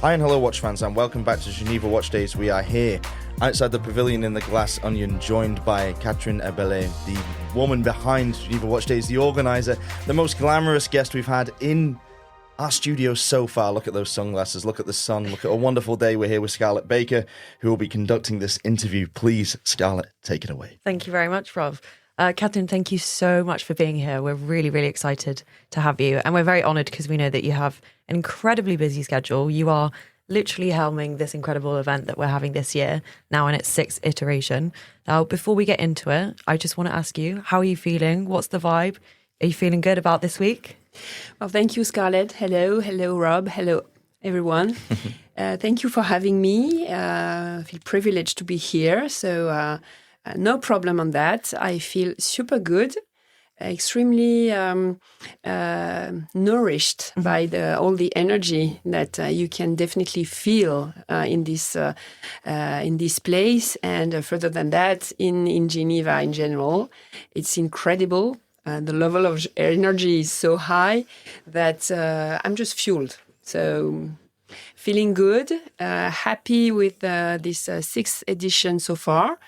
Hi and hello watch fans and welcome back to Geneva Watch Days. We are here outside the pavilion in the Glass Onion, joined by Catherine Eberlé, the woman behind Geneva Watch Days, the organiser, the most glamorous guest we've had in our studio so far. Look at those sunglasses, look at the sun, look at a wonderful day. We're here with Scarlett Baker, who will be conducting this interview. Please, Scarlett, take it away. Thank you very much, Rob. Catherine, thank you so much for being here. We're really, really excited to have you. And we're very honoured because we know that you have an incredibly busy schedule. You are literally helming this incredible event that we're having this year, now in its 6th iteration. Now, before we get into it, I just want to ask you, how are you feeling? What's the vibe? Are you feeling good about this week? Well, thank you, Scarlett. Hello, Rob. Hello, everyone. Thank you for having me. I feel privileged to be here. So no problem on that. I feel super good, extremely nourished by all the energy that you can definitely feel in this place. And further than that, in Geneva in general, it's incredible. The level of energy is so high that I'm just fueled. So feeling good, happy with this 6th edition so far.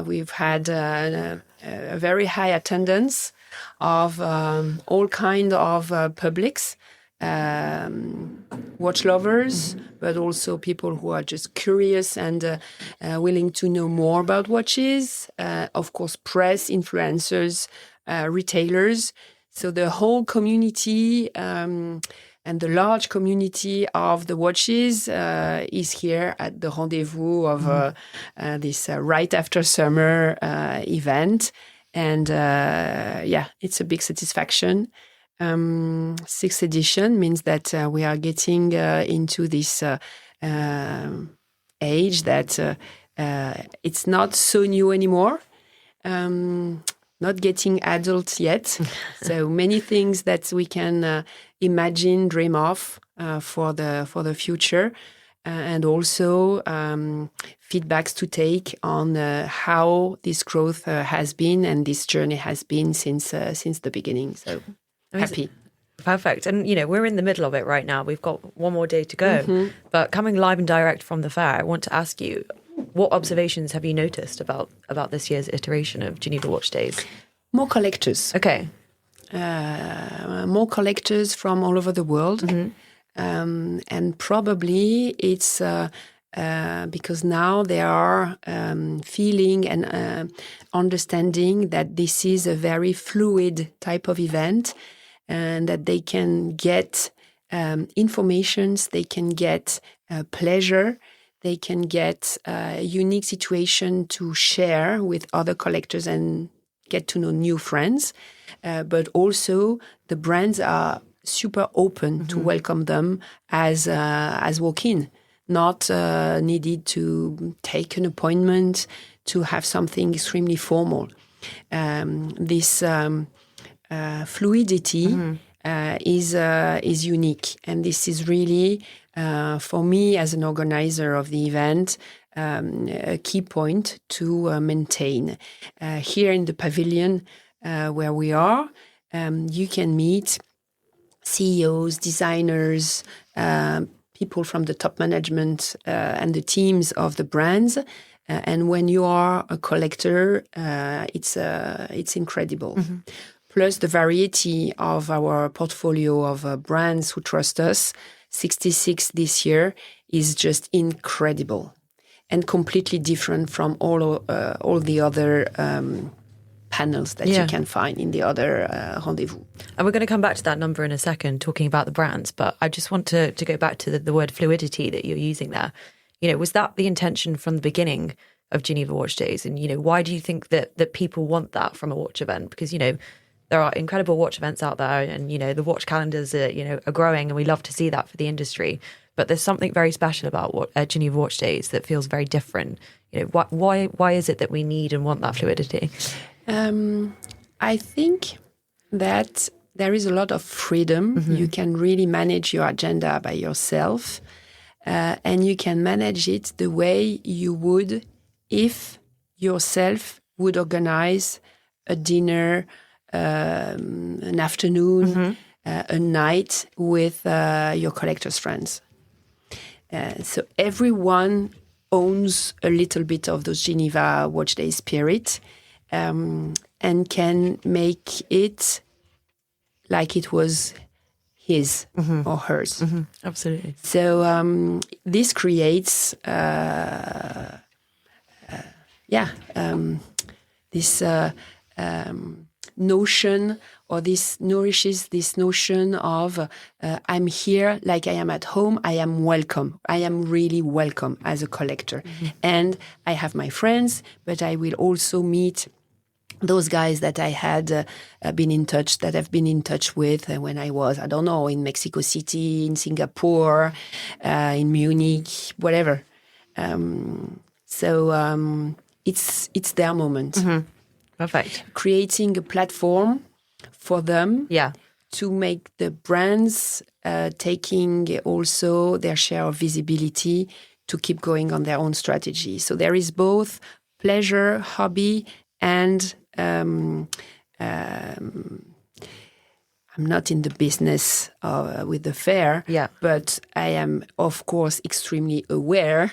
We've had a very high attendance of all kinds of publics, watch lovers, but also people who are just curious and willing to know more about watches. Of course, press, influencers, retailers. So the whole community and the large community of the watches is here at the rendezvous of this right after summer event. And it's a big satisfaction. 6th edition means that we are getting into this age that it's not so new anymore. Not getting adult yet. So many things that we can imagine, dream of for the future. And also feedbacks to take on how this growth has been and this journey has been since the beginning. So happy. Perfect. And, we're in the middle of it right now. We've got one more day to go. Mm-hmm. But coming live and direct from the fair, I want to ask you, what observations have you noticed about this year's iteration of Geneva Watch Days? More collectors. Okay. More collectors from all over the world. Mm-hmm. And probably it's because now they are feeling and understanding that this is a very fluid type of event and that they can get informations, they can get pleasure, they can get a unique situation to share with other collectors and get to know new friends. But also the brands are super open to welcome them as walk-in, not needed to take an appointment to have something extremely formal. This fluidity is unique, and this is really for me as an organizer of the event a key point to maintain. Here in the pavilion where we are, you can meet CEOs, designers, people from the top management and the teams of the brands. And when you are a collector, it's incredible. Mm-hmm. Plus the variety of our portfolio of brands who trust us, 66 this year, is just incredible and completely different from all the other panels that you can find in the other rendezvous. And we're going to come back to that number in a second, talking about the brands. But I just want to go back to the word fluidity that you're using there. Was that the intention from the beginning of Geneva Watch Days? And, why do you think that people want that from a watch event? Because, there are incredible watch events out there and, the watch calendars are growing and we love to see that for the industry. But there's something very special about Geneva Watch Days that feels very different. Why is it that we need and want that fluidity? I think that there is a lot of freedom. Mm-hmm. You can really manage your agenda by yourself, and you can manage it the way you would if yourself would organize a dinner, an afternoon, a night with your collector's friends. So everyone owns a little bit of those Geneva Watch Day spirit, and can make it like it was his or hers. Absolutely. So this creates, this notion, or this nourishes this notion of I'm here like I am at home. I am welcome. I am really welcome as a collector. And I have my friends, but I will also meet those guys that I had been in touch, that I've been in touch with when I was, I don't know, in Mexico City, in Singapore, in Munich, whatever. So it's their moment. Perfect. Creating a platform for them Yeah. to make the brands taking also their share of visibility to keep going on their own strategy. So there is both pleasure, hobby, and I'm not in the business with the fair, but I am, of course, extremely aware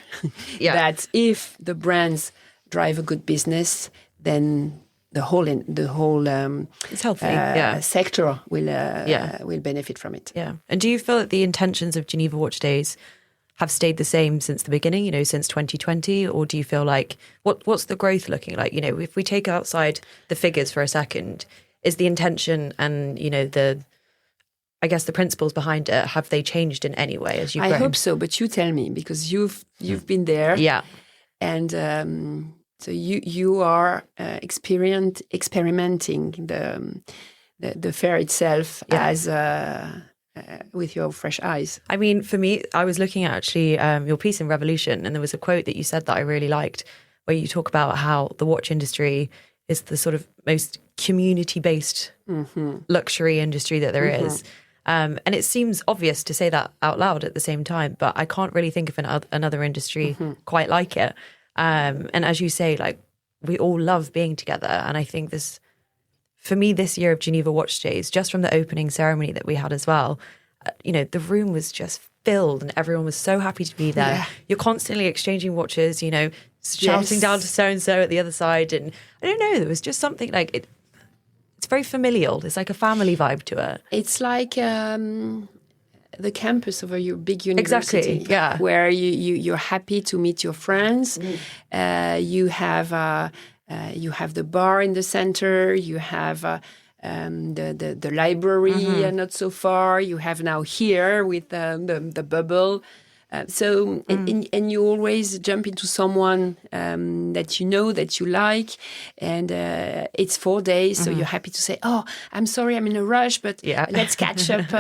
that if the brands drive a good business, then the whole it's healthy. sector will benefit from it. Yeah. And do you feel that the intentions of Geneva Watch Days have stayed the same since the beginning, since 2020? Or do you feel like, what's the growth looking like? If we take outside the figures for a second, is the intention and, the principles behind it, have they changed in any way as you've grown? I hope so, but you tell me, because you've been there. Yeah. And so you are experimenting the fair itself as with your fresh eyes. I mean, for me, I was looking at actually your piece in Revolution, and there was a quote that you said that I really liked, where you talk about how the watch industry is the sort of most community-based luxury industry that there is. And it seems obvious to say that out loud at the same time, but I can't really think of another industry quite like it. And as you say, like, we all love being together. And I think for me, this year of Geneva Watch Days, just from the opening ceremony that we had as well, the room was just filled and everyone was so happy to be there. Yeah. You're constantly exchanging watches, shouting down to so-and-so at the other side. And I don't know, there was just something like it's very familial. It's like a family vibe to it. It's like the campus of a big university, exactly, where you're happy to meet your friends. You have the bar in the center. You have the library not so far. You have now here with the bubble. And you always jump into someone that that you like, and it's 4 days, so you're happy to say, "Oh, I'm sorry, I'm in a rush, but let's catch up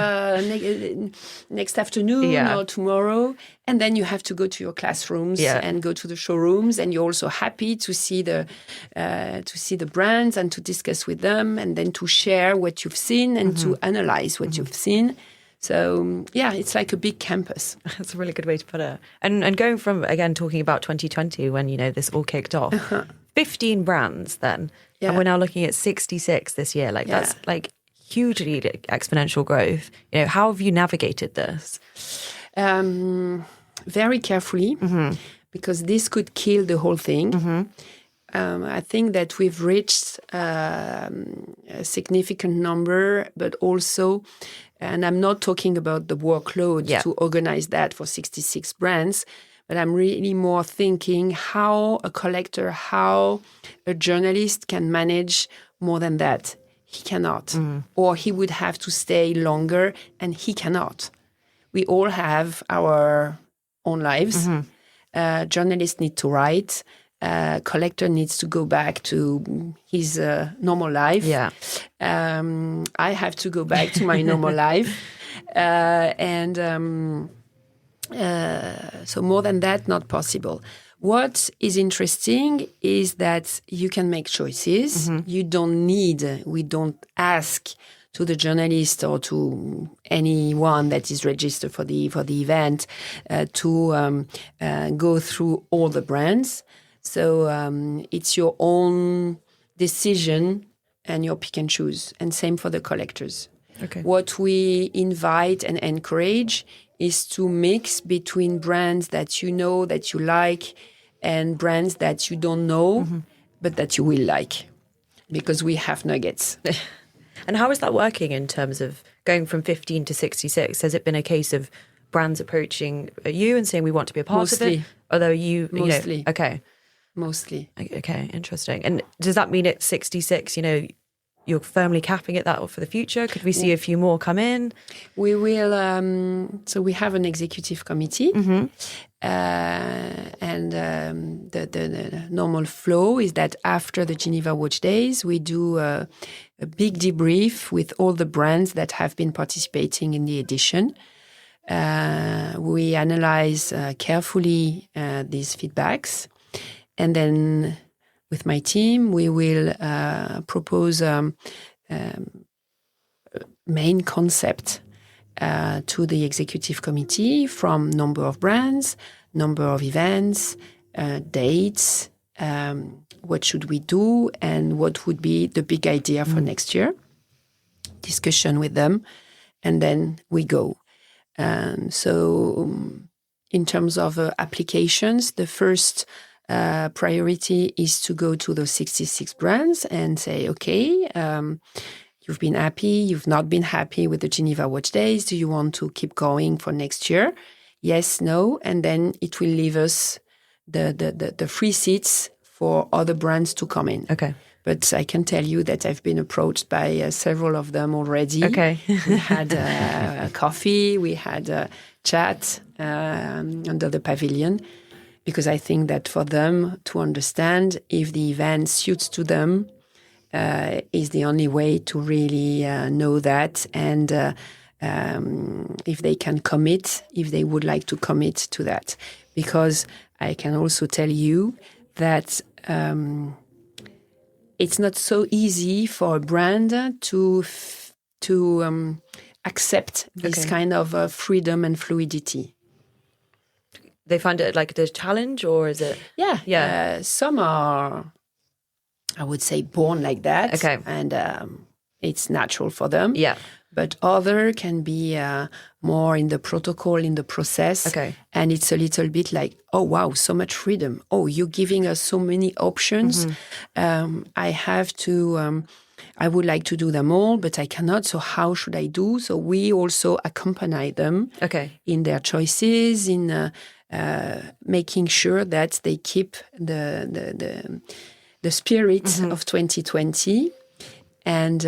next afternoon or tomorrow." And then you have to go to your classrooms and go to the showrooms, and you're also happy to see the brands and to discuss with them, and then to share what you've seen and to analyze what you've seen. So, it's like a big campus. That's a really good way to put it. And going from, again, talking about 2020 when, this all kicked off, 15 brands then, and we're now looking at 66 this year. Like, that's like hugely exponential growth. How have you navigated this? Very carefully, because this could kill the whole thing. I think that we've reached a significant number, but also, and I'm not talking about the workload to organize that for 66 brands, but I'm really more thinking how a collector, how a journalist can manage more than that. He cannot, or he would have to stay longer, and he cannot. We all have our own lives. Journalists need to write. Collector needs to go back to his normal life. I have to go back to my normal life. So more than that, not possible. What is interesting is that you can make choices. We don't ask to the journalist or to anyone that is registered for the event to go through all the brands. So it's your own decision and your pick and choose. And same for the collectors. Okay. What we invite and encourage is to mix between brands that you know, that you like, and brands that you don't know, but that you will like, because we have nuggets. And how is that working in terms of going from 15 to 66? Has it been a case of brands approaching you and saying we want to be a part of it? Although Mostly. Okay. Mostly. Okay, interesting. And does that mean at 66, you're firmly capping it that for the future? Could we see a few more come in? We will. So we have an executive committee, and the normal flow is that after the Geneva Watch Days, we do a big debrief with all the brands that have been participating in the edition. We analyze carefully these feedbacks, and then with my team, we will propose main concept to the executive committee, from number of brands, number of events, dates, what should we do, and what would be the big idea for next year. Discussion with them, and then we go. So in terms of applications, the first priority is to go to those 66 brands and say, okay, you've been happy, you've not been happy with the Geneva Watch Days. Do you want to keep going for next year? Yes, no. And then it will leave us the free seats for other brands to come in. Okay. But I can tell you that I've been approached by several of them already. Okay. We had a coffee, we had a chat under the pavilion, because I think that for them to understand if the event suits to them is the only way to really know that, and if they can commit, if they would like to commit to that. Because I can also tell you that it's not so easy for a brand to accept this kind of freedom and fluidity. They find it like a challenge, or is it? Yeah. Some are, I would say, born like that. Okay. And it's natural for them. Yeah. But other can be more in the protocol, in the process. Okay. And it's a little bit like, oh, wow, so much freedom. Oh, you're giving us so many options. I would like to do them all, but I cannot. So how should I do? So we also accompany them in their choices, in making sure that they keep the spirit of 2020. And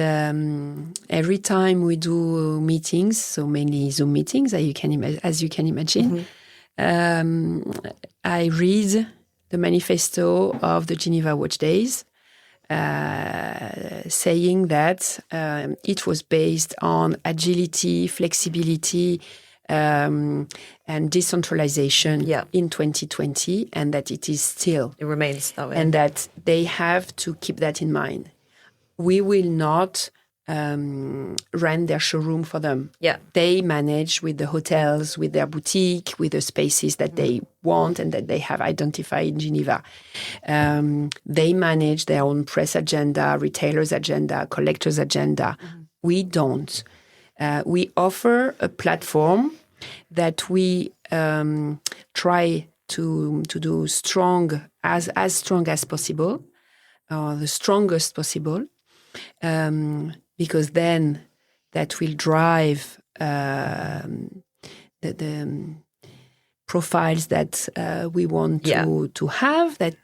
every time we do meetings, so mainly Zoom meetings, as you can imagine, I read the manifesto of the Geneva Watch Days, saying that it was based on agility, flexibility, and decentralization in 2020, and that it is still. It remains that way. And that they have to keep that in mind. We will not rent their showroom for them. Yeah. They manage with the hotels, with their boutique, with the spaces that they want and that they have identified in Geneva. They manage their own press agenda, retailers' agenda, collectors' agenda. We don't. We offer a platform that we try to do strong as strong as possible, or the strongest possible. Because then that will drive the profiles that we want to have, that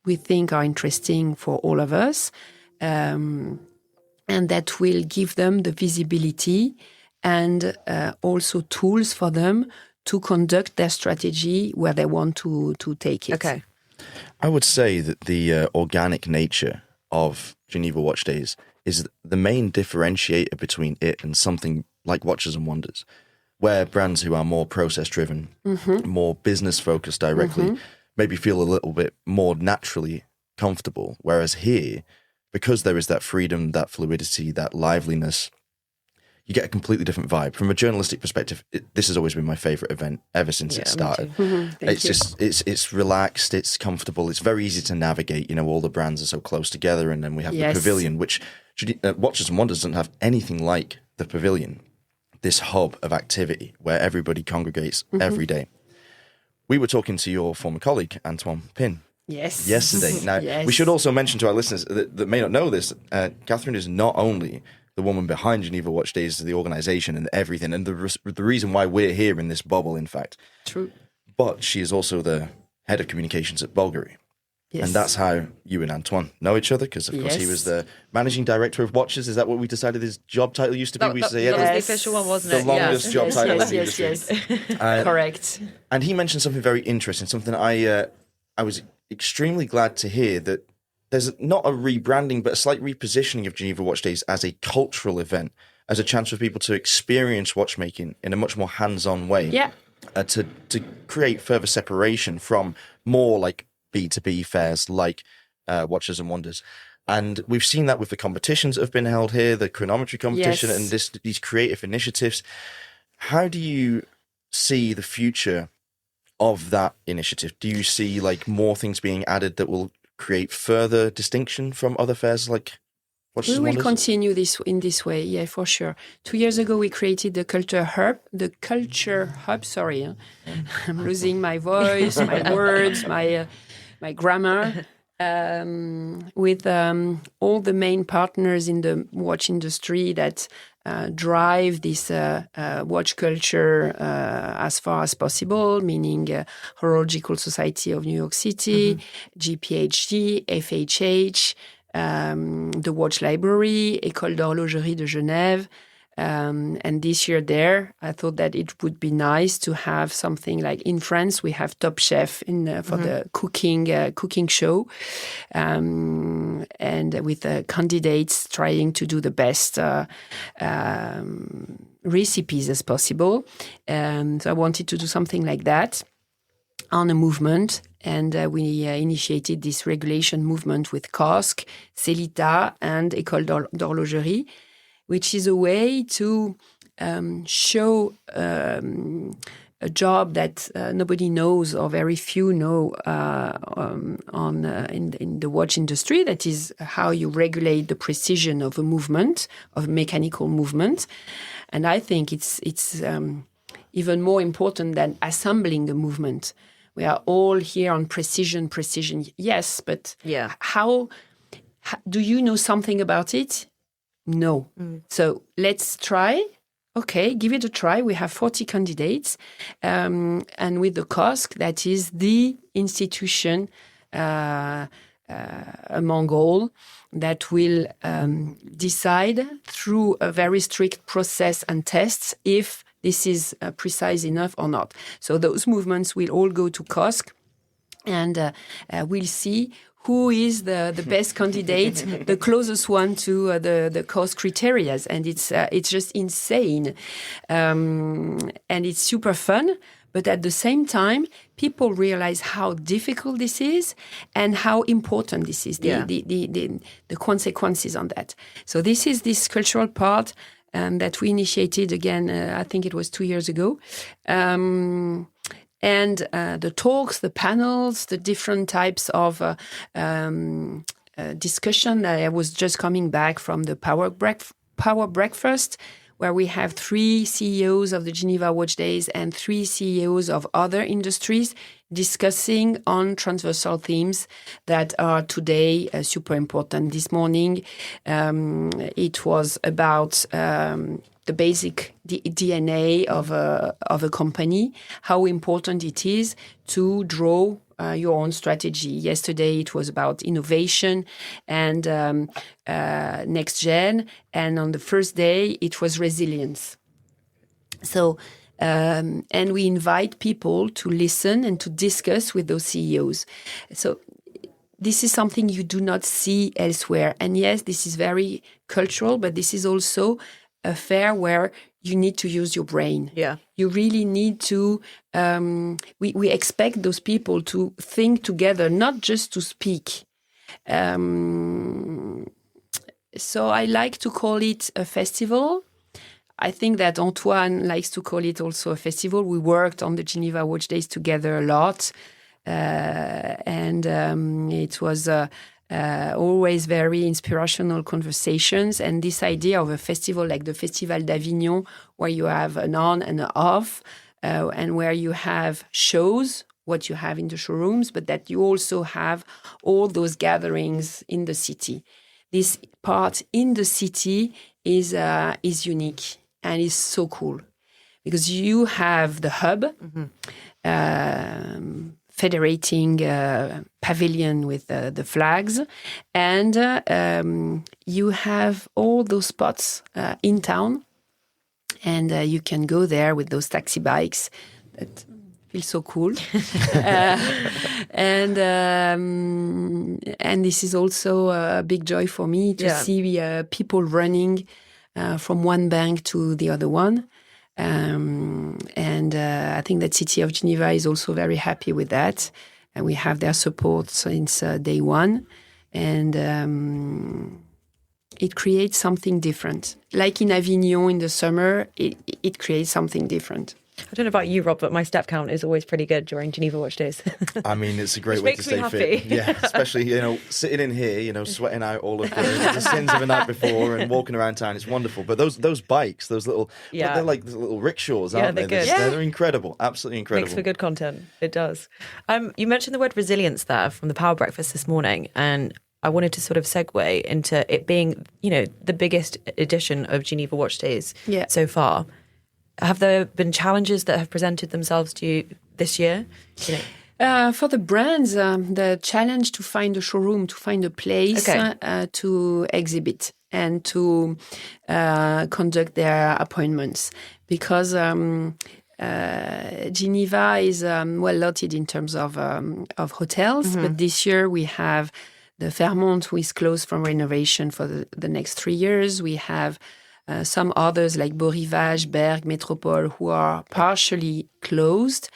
we think are interesting for all of us, and that will give them the visibility and also tools for them to conduct their strategy where they want to take it. Okay. I would say that the organic nature of Geneva Watch Days is the main differentiator between it and something like Watches and Wonders, where brands who are more process-driven, more business-focused directly, maybe feel a little bit more naturally comfortable. Whereas here, because there is that freedom, that fluidity, that liveliness, you get a completely different vibe. From a journalistic perspective, this has always been my favourite event ever since it started. It's relaxed, it's comfortable, it's very easy to navigate. You know, all the brands are so close together, and then we have the pavilion, which Watches and Wonders doesn't have anything like the pavilion. this hub of activity where everybody congregates every day. We were talking to your former colleague, Antoine Pin, yesterday. Now, we should also mention to our listeners that may not know this, Catherine is not only the woman behind Geneva Watch Days, the organization and everything, and the reason why we're here in this bubble, in fact. True. But she is also the head of communications at Bvlgari. Yes. And that's how you and Antoine know each other, because, of course, he was the managing director of watches. Is that what we decided his job title used to be? That was the official one, wasn't it? The longest job title in the industry. Yes. Correct. And he mentioned something very interesting, something I was extremely glad to hear, that there's not a rebranding, but a slight repositioning of Geneva Watch Days as a cultural event, as a chance for people to experience watchmaking in a much more hands-on way. Yeah. To create further separation from more like B2B fairs like Watches and Wonders. And we've seen that with the competitions that have been held here, the chronometry competition and these creative initiatives. How do you see the future of that initiative? Do you see like more things being added that will create further distinction from other fairs like Watches and Wonders? We will continue this in this way, yeah, for sure. 2 years ago, we created the Culture Hub. Sorry, I'm losing my voice, my words, my grammar, with all the main partners in the watch industry that drive this watch culture as far as possible, meaning Horological Society of New York City, GPHG, FHH, the Watch Library, École d'Horlogerie de Genève. And this year there, I thought that it would be nice to have something like in France, we have Top Chef for the cooking show, and with candidates trying to do the best recipes as possible. So I wanted to do something like that on a movement, and we initiated this regulation movement with COSC, Celita, and École d'Horlogerie, which is a way to show a job that nobody knows or very few know in the watch industry. That is how you regulate the precision of a movement, of mechanical movement. And I think it's even more important than assembling a movement. We are all here on precision, yes, but how do you know something about it? No. So let's try. Okay, give it a try. We have 40 candidates. And with the COSC, that is the institution among all that will decide through a very strict process and tests if this is precise enough or not. So those movements will all go to COSC, and we'll see who is the best candidate, the closest one to the COSC criteria. And it's just insane. And it's super fun. But at the same time, people realize how difficult this is and how important this is, the consequences on that. So this is this cultural part that we initiated again, I think it was 2 years ago. And the talks, the panels, the different types of discussion. I was just coming back from the Power Breakfast, where we have 3 CEOs of the Geneva Watch Days and 3 CEOs of other industries discussing on transversal themes that are today super important. This morning, it was about the basic DNA of a company, how important it is to draw your own strategy. Yesterday, it was about innovation and next gen. And on the first day, it was resilience. So, and we invite people to listen and to discuss with those CEOs. So this is something you do not see elsewhere. And yes, this is very cultural, but this is also a fair where you need to use your brain. Yeah. You really need to, we expect those people to think together, not just to speak. So I like to call it a festival. I think that Antoine likes to call it also a festival. We worked on the Geneva Watch Days together a lot. And it was always very inspirational conversations. And this idea of a festival like the Festival d'Avignon, where you have an on and an off, and where you have shows, what you have in the showrooms, but that you also have all those gatherings in the city. This part in the city is unique and is so cool because you have the hub, federating pavilion with the flags, and you have all those spots in town, and you can go there with those taxi bikes that feel so cool. And this is also a big joy for me to see people running from one bank to the other one. I think that City of Geneva is also very happy with that. And we have their support since day one. And it creates something different. Like in Avignon in the summer, it creates something different. I don't know about you, Rob, but my step count is always pretty good during Geneva Watch Days. I mean, it's a great way to stay fit. Yeah, especially, sitting in here, sweating out all of the sins of the night before and walking around town. It's wonderful. But those bikes, those little, they're like little rickshaws, aren't they? Good. They're incredible. Absolutely incredible. Makes for good content. It does. You mentioned the word resilience there from the Power Breakfast this morning. And I wanted to sort of segue into it being, the biggest edition of Geneva Watch Days so far. Have there been challenges that have presented themselves to you this year? For the brands, the challenge to find a showroom, to find a place to exhibit and to conduct their appointments. Because Geneva is well located in terms of hotels, but this year we have the Fairmont, who is closed from renovation for the next 3 years. We have some others like Bvlgari, Berg, Métropole, who are partially closed.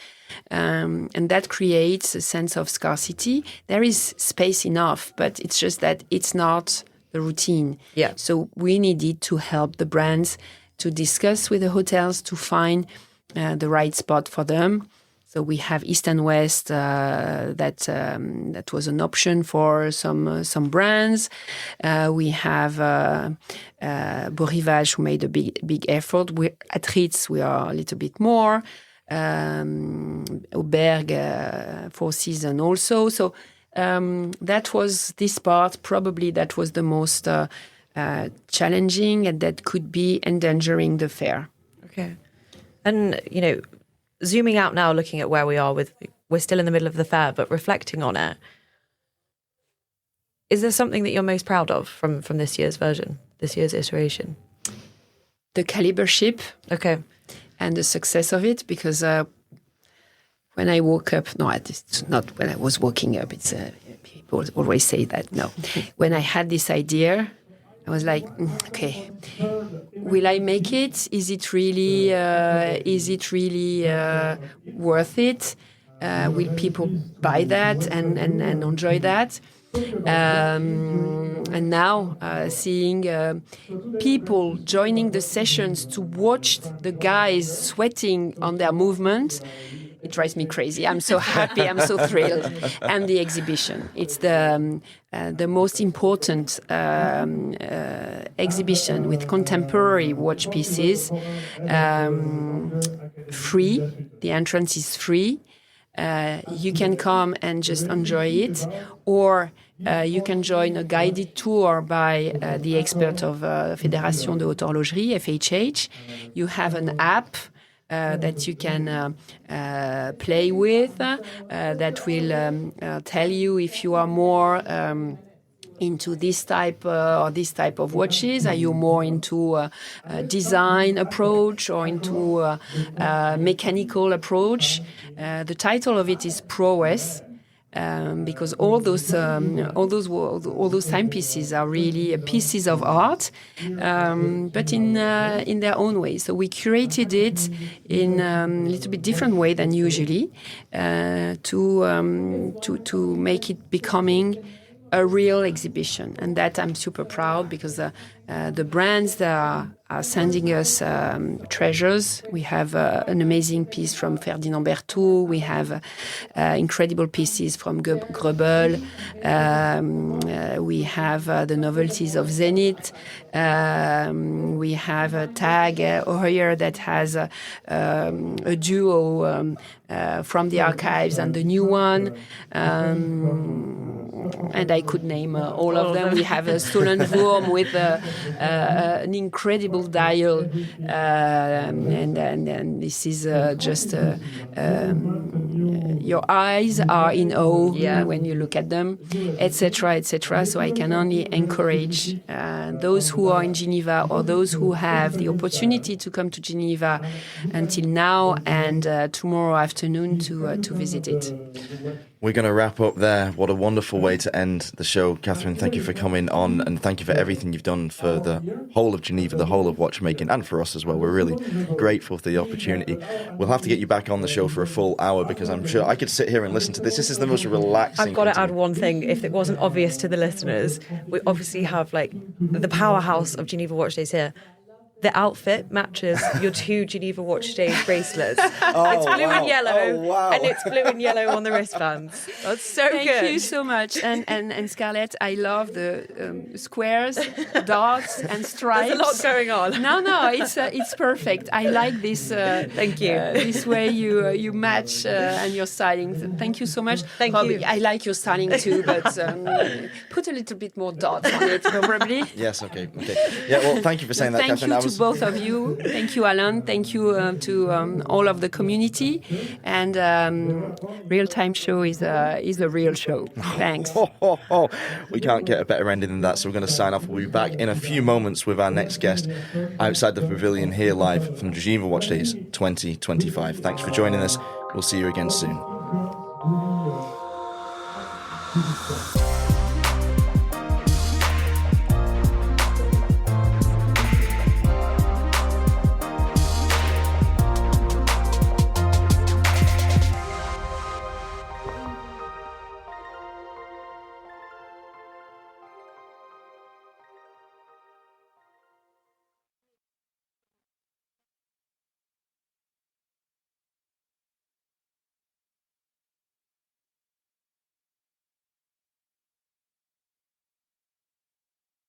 And that creates a sense of scarcity. There is space enough, but it's just that it's not the routine. Yeah. So we needed to help the brands to discuss with the hotels to find the right spot for them. So we have East and West that was an option for some brands. We have Bvlgari, who made a big effort. At Ritz, we are a little bit more. Berg, Four Seasons also. So that was this part. Probably that was the most challenging, and that could be endangering the fair. Okay, and zooming out now, looking at where we are we're still in the middle of the fair, but reflecting on it, is there something that you're most proud of from this year's version, this year's iteration? The caliber ship. Okay. And the success of it, because when I woke up, it's not when I was waking up, it's people always say that, no. When I had this idea, I was like, okay, will I make it? Is it really worth it? Will people buy that and enjoy that? And now seeing people joining the sessions to watch the guys sweating on their movement, it drives me crazy. I'm so happy. I'm so thrilled. And the exhibition. It's the most important exhibition with contemporary watch pieces. Free. The entrance is free. You can come and just enjoy it, or you can join a guided tour by the expert of Fédération de Haute Horlogerie, FHH. You have an app that you can play with that will tell you if you are more into this type or this type of watches. Are you more into a design approach or into a mechanical approach? The title of it is Prowess. Because all those timepieces are really pieces of art, but in their own way. So we curated it in a little bit different way than usually to make it becoming a real exhibition, and that I'm super proud because the brands that are sending us treasures. We have an amazing piece from Ferdinand Berthoud. We have incredible pieces from Gröbel. We have the novelties of Zenith. We have a tag here that has a duo from the archives and the new one. And I could name all of them. We have a Stolen Wurm with an incredible dial, and this is just your eyes are in awe when you look at them, etc., etc. So I can only encourage those who are in Geneva or those who have the opportunity to come to Geneva until now and tomorrow afternoon to visit it. We're going to wrap up there. What a wonderful way to end the show. Catherine, thank you for coming on, and thank you for everything you've done for the whole of Geneva, the whole of watchmaking, and for us as well. We're really grateful for the opportunity. We'll have to get you back on the show for a full hour because I'm sure I could sit here and listen to this. This is the most relaxing. I've got to add one thing, if it wasn't obvious to the listeners. We obviously have like the powerhouse of Geneva Watch Days here. The outfit matches your 2 Geneva Watch Days bracelets. It's blue and yellow, and it's blue and yellow on the wristbands. That's so good. Thank you so much. And Scarlett, I love the squares, dots, and stripes. There's a lot going on. No, it's perfect. I like this. Thank you. This way you match and your styling. Thank you so much. Thank you. I like your styling too, but put a little bit more dots on it, probably. Yes. Okay. Yeah. Well, thank you for saying that, Catherine. Thank you to both of you. Thank you, Alan. Thank you to all of the community. And Real Time Show is a real show. Thanks. We can't get a better ending than that, so we're going to sign off. We'll be back in a few moments with our next guest outside the pavilion here live from Geneva Watch Days 2025. Thanks for joining us. We'll see you again soon.